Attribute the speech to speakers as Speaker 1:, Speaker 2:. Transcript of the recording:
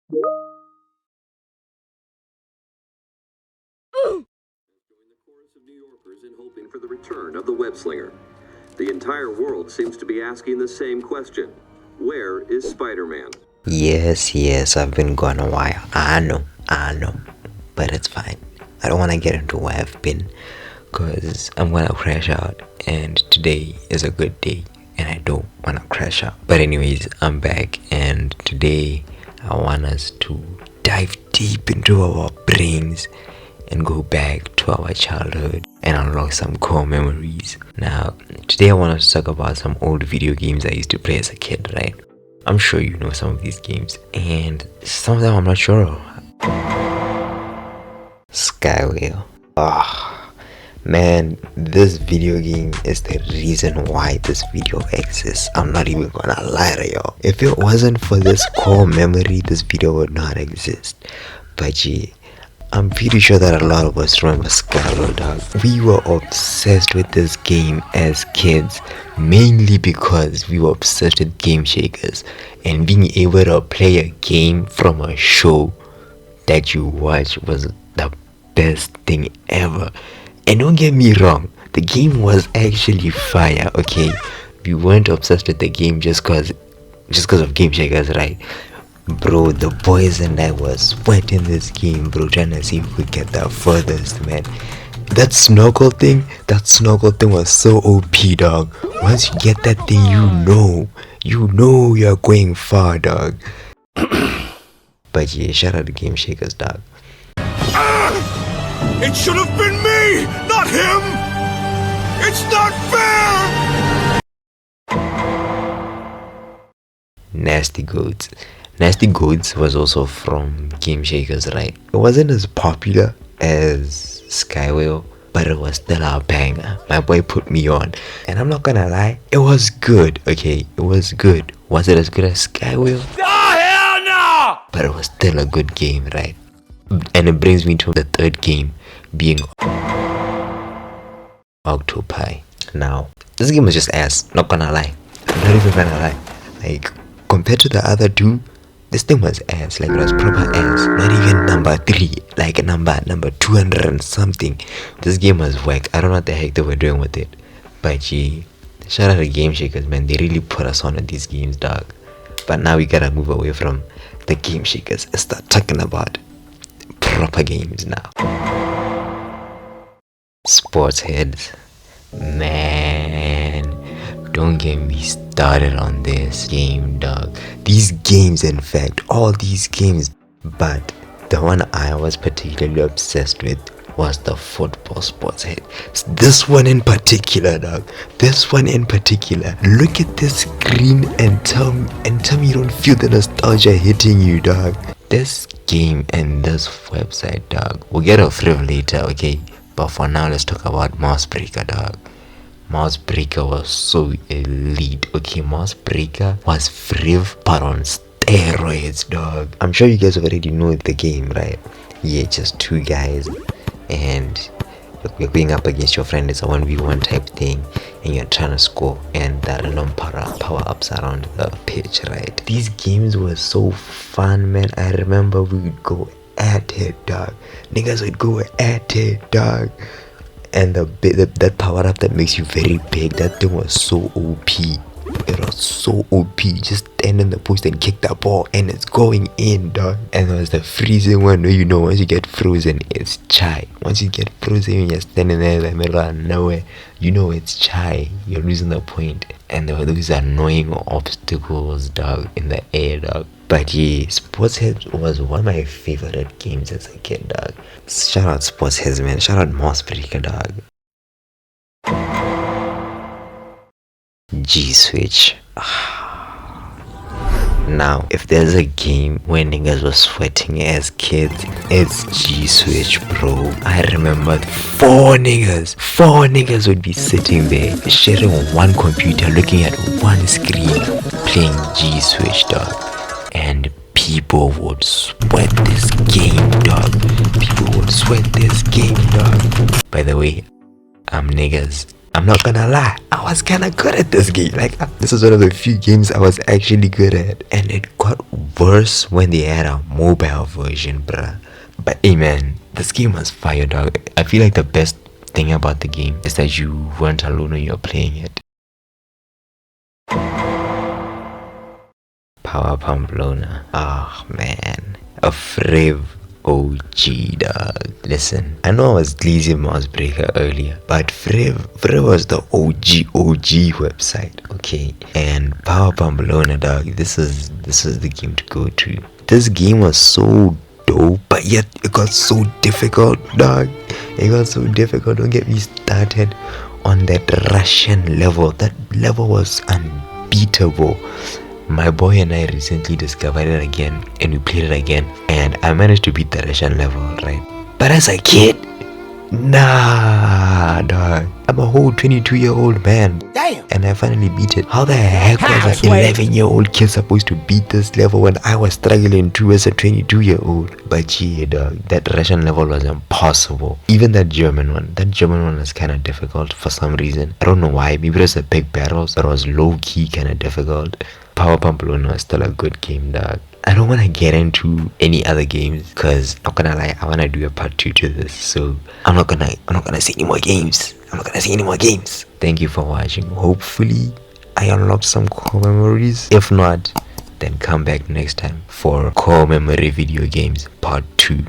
Speaker 1: Join the chorus of New Yorkers in hoping for the return of the web slinger. The entire world seems to be asking the same question. Where is Spider-Man?
Speaker 2: Yes, I've been gone a while. I know, but it's fine. I don't want to get into where I've been because I'm gonna crash out, and today is a good day and I don't want to crash out. But anyways, I'm back, and today I want us to dive deep into our brains and go back to our childhood and unlock some core memories. Now, today I want us to talk about some old video games I used to play as a kid, right? I'm sure you know some of these games, and some of them I'm not sure of. Skywheel. Man, this video game is the reason why this video exists. I'm not even gonna lie to y'all. If it wasn't for this core memory, this video would not exist. But yeah, I'm pretty sure that a lot of us remember Skywheel, dog. We were obsessed with this game as kids, mainly because we were obsessed with Game Shakers, and being able to play a game from a show that you watch was the best thing ever. And don't get me wrong, the game was actually fire, okay? We weren't obsessed with the game just cause of Game Shakers, right? Bro, the boys and I was sweating this game, bro, trying to see if we get the furthest, man. That snorkel thing was so OP, dog. Once you get that thing, you know you're going far, dog. But yeah, shout out to Game Shakers, dog.
Speaker 3: It should have been me, not him! It's not fair!
Speaker 2: Nasty Goats. Nasty Goats was also from Game Shakers, right? It wasn't as popular as Skywheel, but it was still a banger. My boy put me on, and I'm not gonna lie, it was good, okay? It was good. Was it as good as Skywheel?
Speaker 3: Oh, hell no!
Speaker 2: But it was still a good game, right? And it brings me to the third game, being Octopi. Now, this game was just ass, not gonna lie. I'm not even gonna lie. Like, compared to the other two, this thing was ass. Like, it was proper ass. Not even number 3, like number 200 and something. This game was whack. I don't know what the heck they were doing with it. But yeah, shout out to Game Shakers, man. They really put us on with these games, dog. But now we gotta move away from the Game Shakers and start talking about proper games now. Sports heads, man, don't get me started on this game, dog. These games, in fact, all these games, but the one I was particularly obsessed with was the football sports head. This one in particular, dog. This one in particular. Look at this screen and tell me you don't feel the nostalgia hitting you, dog. This game and this website, dog. We'll get off Friv later, okay? But for now, let's talk about Mousebreaker, dog. Mousebreaker was so elite, okay? Mousebreaker was Friv, but on steroids, dog. I'm sure you guys already know the game, right? Yeah, just two guys, and you're going up against your friend. It's a 1v1 type thing, and you're trying to score, and there are random power-ups around the pitch, right? These games were so fun, man. I remember we would go at it, dog. Niggas would go at it, dog. And that power-up that makes you very big, that thing was so OP. It was so OP. Just stand in the post and kick that ball, and it's going in, dog. And there was the freezing one where, you know, once you get frozen, it's chai. Once you get frozen and you're standing there in the middle of nowhere, you know it's chai. You're losing the point. And there were those annoying obstacles, dog, in the air, dog. But yeah, Sportsheads was one of my favorite games as a kid, dog. Shout out Sportsheads, man. Shout out Mousebreaker, dog. G-Switch. Now, if there's a game where niggas were sweating as kids, it's G-Switch, bro. I remember 4 niggas would be sitting there, sharing one computer, looking at one screen, playing G-Switch, dog. And people would sweat this game, dog. By the way, I'm niggas. I'm not gonna lie, I was kinda good at this game. Like, this is one of the few games I was actually good at. And it got worse when they had a mobile version, bruh. But hey man, this game was fire, dog. I feel like the best thing about the game is that you weren't alone when you're playing it. Power Pamplona. Oh man, a Friv OG, dog. Listen, I know I was Glizzy Mousebreaker earlier, but Friv was the OG website, okay? And Power Pamplona, dog, this is the game to go to. This game was so dope, but yet it got so difficult, dog. It got so difficult. Don't get me started on that Russian level. That level was unbeatable. My boy and I recently discovered it again, and we played it again, and I managed to beat the Russian level, right? But as a kid, nah, dog. I'm a whole 22-year-old man.
Speaker 4: Damn.
Speaker 2: And I finally beat it. How the heck was an 11-year-old kid supposed to beat this level when I was struggling too as a 22-year-old? But yeah, dog, that Russian level was impossible. Even that German one was kind of difficult for some reason. I don't know why. Maybe it was the big battles, but it was low-key kind of difficult. Power Pamplona is still a good game, dog. I don't want to get into any other games because I'm gonna lie, I want to do a part 2 to this, so I'm not gonna say any more games. Thank you for watching. Hopefully I unlocked some core memories. If not, then come back next time for core memory video games part 2.